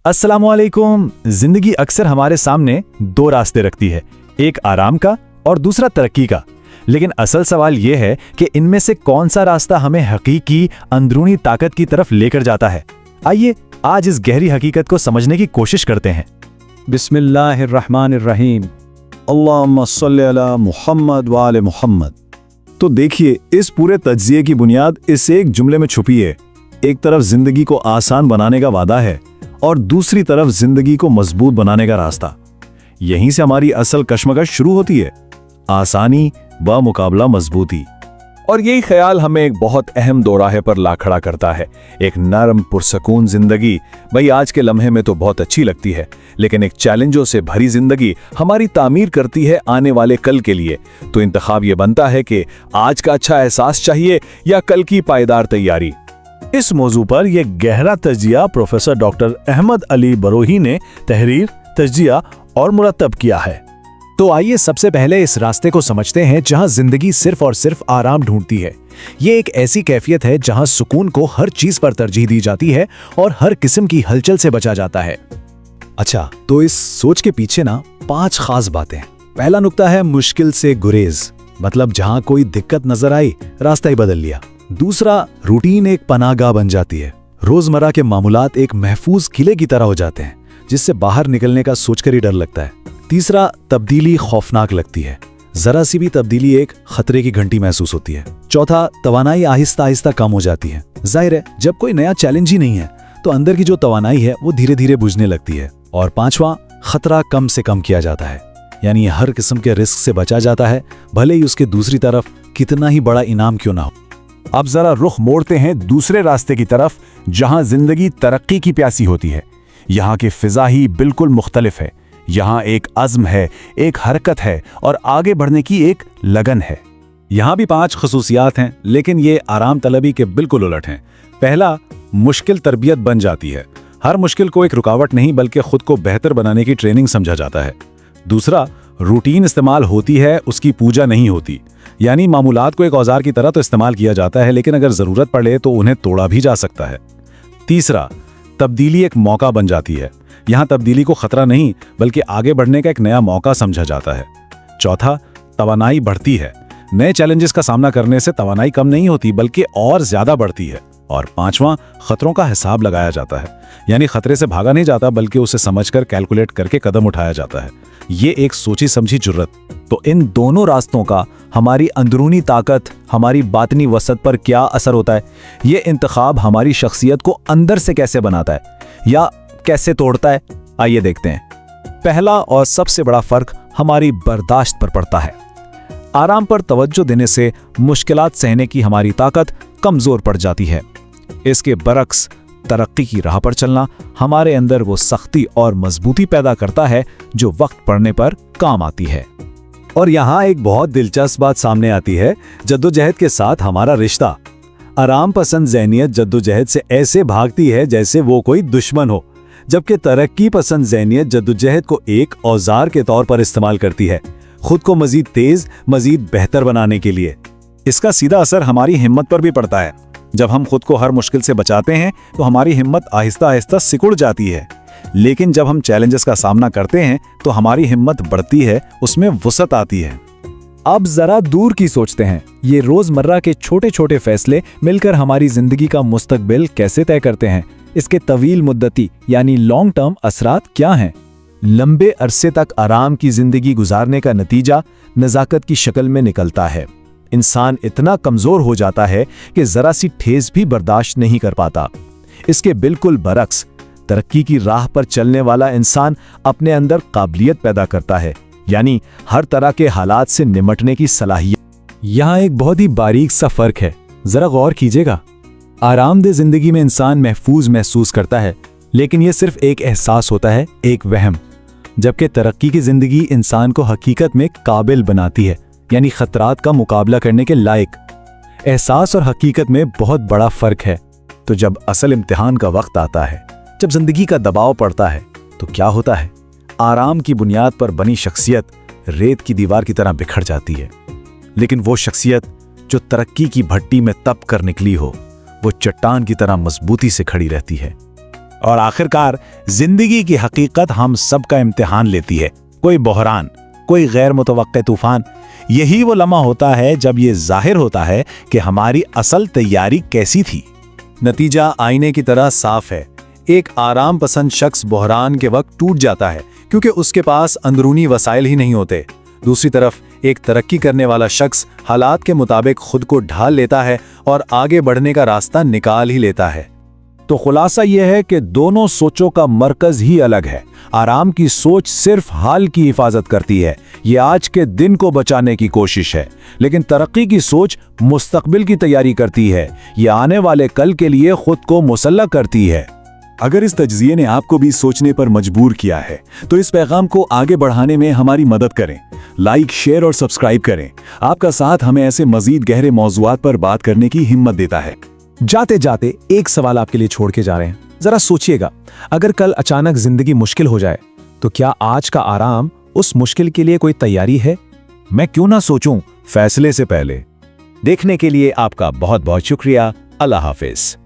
अस्सलामुअलैकुम। जिंदगी अक्सर हमारे सामने दो रास्ते रखती है, एक आराम का और दूसरा तरक्की का। लेकिन असल सवाल यह है कि इनमें से कौन सा रास्ता हमें हकीकी अंदरूनी ताकत की तरफ लेकर जाता है। आइए आज इस गहरी हकीकत को समझने की कोशिश करते हैं। बिस्मिल्लाहिर्रहमानिर्रहीम। अल्लाहुम्मा सल्ली अला मुहम्मद व आले मुहम्मद। तो देखिए, इस पूरे तज्जिये की बुनियाद इस एक जुमले में छुपी है। एक तरफ जिंदगी को आसान बनाने का वादा है और दूसरी तरफ जिंदगी को मजबूत बनाने का रास्ता। यहीं से हमारी असल कश्मकश शुरू होती है, आसानी व मुकाबला मजबूती। और यही ख्याल हमें एक बहुत अहम दोराहे पर ला खड़ा करता है। एक नरम पुरसकून जिंदगी भाई आज के लम्हे में तो बहुत अच्छी लगती है, लेकिन एक चैलेंजों से भरी जिंदगी हमारी तामीर करती है आने वाले कल के लिए। तो इंतखाब ये बनता है कि आज का अच्छा एहसास चाहिए या कल की पायदार तैयारी। इस मौजू पर यह गहरा तज्जिया प्रोफेसर डॉक्टर अहमद अली बरोही ने तहरीर, तज्जिया और मुरतब किया है। तो आइए सबसे पहले इस रास्ते को समझते हैं जहां जिंदगी सिर्फ और सिर्फ आराम ढूंढती है। ये एक ऐसी कैफियत है जहां सुकून को हर चीज पर तरजीह दी जाती है और हर किस्म की हलचल से बचा जाता है। अच्छा, तो इस सोच के पीछे ना 5 खास बातें हैं। पहला नुक्ता है मुश्किल से गुरेज, मतलब जहां कोई दिक्कत नजर आई रास्ता ही बदल लिया। दूसरा, रूटीन एक पनाहगाह बन जाती है। रोजमर्रा के मामूलात एक महफूज किले की तरह हो जाते हैं जिससे बाहर निकलने का सोचकर ही डर लगता है। तीसरा, तब्दीली खौफनाक लगती है। जरा सी भी तब्दीली एक खतरे की घंटी महसूस होती है। चौथा, तवानाई आहिस्ता आहिस्ता कम हो जाती है। जाहिर है, जब कोई नया चैलेंज ही नहीं है तो अंदर की जो तवानाई है वो धीरे धीरे बुझने लगती है। और पांचवा, खतरा कम से कम किया जाता है, यानी हर किस्म के रिस्क से बचा जाता है, भले ही उसके दूसरी तरफ कितना ही बड़ा इनाम क्यों ना हो। अब जरा रुख मोड़ते हैं दूसरे रास्ते की तरफ, जहां जिंदगी तरक्की की प्यासी होती है। यहाँ की फिजा ही बिल्कुल मुख्तलिफ है। यहाँ एक अज़्म है, एक हरकत है और आगे बढ़ने की एक लगन है। यहाँ भी 5 खसूसियात हैं, लेकिन ये आराम तलबी के बिल्कुल उलट हैं। पहला, मुश्किल तरबियत बन जाती है। हर मुश्किल को एक रुकावट नहीं बल्कि खुद को बेहतर बनाने की ट्रेनिंग समझा जाता है। दूसरा, रूटीन इस्तेमाल होती है, उसकी पूजा नहीं होती, यानी मामूलात को एक औजार की तरह तो इस्तेमाल किया जाता है, लेकिन अगर जरूरत पड़े तो उन्हें तोड़ा भी जा सकता है। तीसरा, तब्दीली एक मौका बन जाती है। यहाँ तब्दीली को खतरा नहीं बल्कि आगे बढ़ने का एक नया मौका समझा जाता है। चौथा, तवानाई बढ़ती है। नए चैलेंजेस का सामना करने से तवानाई कम नहीं होती बल्कि और ज्यादा बढ़ती है। और पांचवा, खतरों का हिसाब लगाया जाता है, यानी खतरे से भागा नहीं जाता बल्कि उसे समझकर कैलकुलेट करके कदम उठाया जाता है। ये एक सोची समझी जुर्रत। तो इन दोनों रास्तों का हमारी अंदरूनी ताकत, हमारी बातनी वसत पर क्या असर होता है? ये इंतखाब हमारी शख्सियत को अंदर से कैसे बनाता है या कैसे तोड़ता है? आइए देखते हैं। पहला और सबसे बड़ा फर्क हमारी बर्दाश्त पर पड़ता है। आराम पर तवज्जो देने से मुश्किलात सहने की हमारी ताकत कमजोर पड़ जाती है। इसके बरक्स तरक्की की राह पर चलना हमारे अंदर वो सख्ती और मजबूती पैदा करता है जो वक्त पड़ने पर काम आती है। और यहाँ एक बहुत दिलचस्प बात सामने आती है, जद्दोजहद के साथ हमारा रिश्ता। आराम पसंद ज़हनियत जद्दोजहद से ऐसे भागती है जैसे वो कोई दुश्मन हो, जबकि तरक्की पसंद ज़हनियत जद्दोजहद को एक औजार के तौर पर इस्तेमाल करती है, खुद को मजीद तेज, मजीद बेहतर बनाने के लिए। इसका सीधा असर हमारी हिम्मत पर भी पड़ता है। जब हम खुद को हर मुश्किल से बचाते हैं तो हमारी हिम्मत आहिस्ता आहिस्ता सिकुड़ जाती है, लेकिन जब हम चैलेंजेस का सामना करते हैं तो हमारी हिम्मत बढ़ती है, उसमें वुसअत आती है। अब जरा दूर की सोचते हैं। ये रोजमर्रा के छोटे छोटे फैसले मिलकर हमारी जिंदगी का मुस्तकबिल कैसे तय करते हैं? इसके तवील मुद्दती यानी लॉन्ग टर्म असरात क्या हैं? लंबे अरसे तक आराम की जिंदगी गुजारने का नतीजा नज़ाकत की शक्ल में निकलता है। इंसान इतना कमजोर हो जाता है कि जरा सी ठेस भी बर्दाश्त नहीं कर पाता। इसके बिल्कुल बरक्स, तरक्की की राह पर चलने वाला इंसान अपने अंदर काबिलियत पैदा करता है, यानी हर तरह के हालात से निमटने की सलाहियत। यहाँ एक बहुत ही बारीक सा फर्क है, जरा गौर कीजिएगा। आरामदेह जिंदगी में इंसान महफूज महसूस करता है, लेकिन यह सिर्फ एक एहसास होता है, एक वहम। जबकि तरक्की की जिंदगी इंसान को हकीकत में काबिल बनाती है, यानी खतरात का मुकाबला करने के लायक। एहसास और हकीकत में बहुत बड़ा फर्क है। तो जब असल इम्तिहान का वक्त आता है, जब जिंदगी का दबाव पड़ता है, तो क्या होता है? आराम की बुनियाद पर बनी शख्सियत रेत की दीवार की तरह बिखर जाती है, लेकिन वो शख्सियत जो तरक्की की भट्टी में तप कर निकली हो, वो चट्टान की तरह मजबूती से खड़ी रहती है। और आखिरकार जिंदगी की हकीकत हम सबका इम्तिहान लेती है। कोई बहरान, कोई गैर मुतवक्के तूफान, यही वो लम्हा होता है जब ये जाहिर होता है कि हमारी असल तैयारी कैसी थी। नतीजा आईने की तरह साफ है। एक आराम पसंद शख्स बहरान के वक्त टूट जाता है क्योंकि उसके पास अंदरूनी वसाइल ही नहीं होते। दूसरी तरफ एक तरक्की करने वाला शख्स हालात के मुताबिक खुद को ढाल लेता है और आगे बढ़ने का रास्ता निकाल ही लेता है। तो खुलासा यह है कि दोनों सोचों का मरकज ही अलग है। आराम की सोच सिर्फ हाल की हिफाजत करती है, ये आज के दिन को बचाने की कोशिश है, लेकिन तरक्की की सोच मुस्तकबिल की तैयारी करती है, ये आने वाले कल के लिए खुद को मुसल्लह करती है। अगर इस तज्जिये ने आपको भी सोचने पर मजबूर किया है तो इस पैगाम को आगे बढ़ाने में हमारी मदद करें। लाइक, शेयर और सब्सक्राइब करें। आपका साथ हमें ऐसे मजीद गहरे मौजुआत पर बात करने की हिम्मत देता है। जाते जाते एक सवाल आपके लिए छोड़ के जा रहे हैं। जरा सोचिएगा, अगर कल अचानक जिंदगी मुश्किल हो जाए तो क्या आज का आराम उस मुश्किल के लिए कोई तैयारी है? मैं क्यों ना सोचूं फैसले से पहले। देखने के लिए आपका बहुत बहुत शुक्रिया। अल्लाह हाफिज।